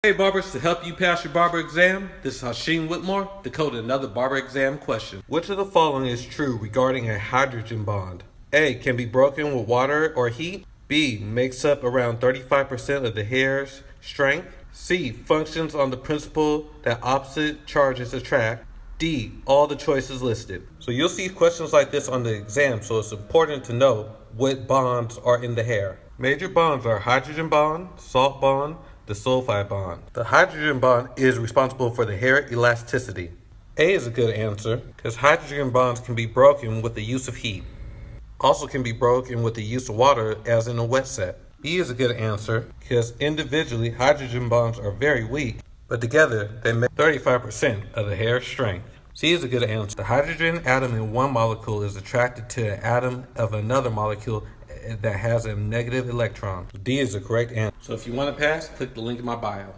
Hey barbers, to help you pass your barber exam, this is Hashim Whitmore, decoding another barber exam question. Which of the following is true regarding a hydrogen bond? A. Can be broken with water or heat. B. Makes up around 35% of the hair's strength. C. Functions on the principle that opposite charges attract. D. All the choices listed. So you'll see questions like this on the exam, so it's important to know what bonds are in the hair. Major bonds are hydrogen bond, salt bond, the sulfide bond. The hydrogen bond is responsible for the hair elasticity. A is a good answer because hydrogen bonds can be broken with the use of heat. Also can be broken with the use of water as in a wet set. B is a good answer because individually hydrogen bonds are very weak, but together they make 35% of the hair strength. C is a good answer. The hydrogen atom in one molecule is attracted to an atom of another molecule that has a negative electron. D is the correct answer. So if you want to pass, click the link in my bio.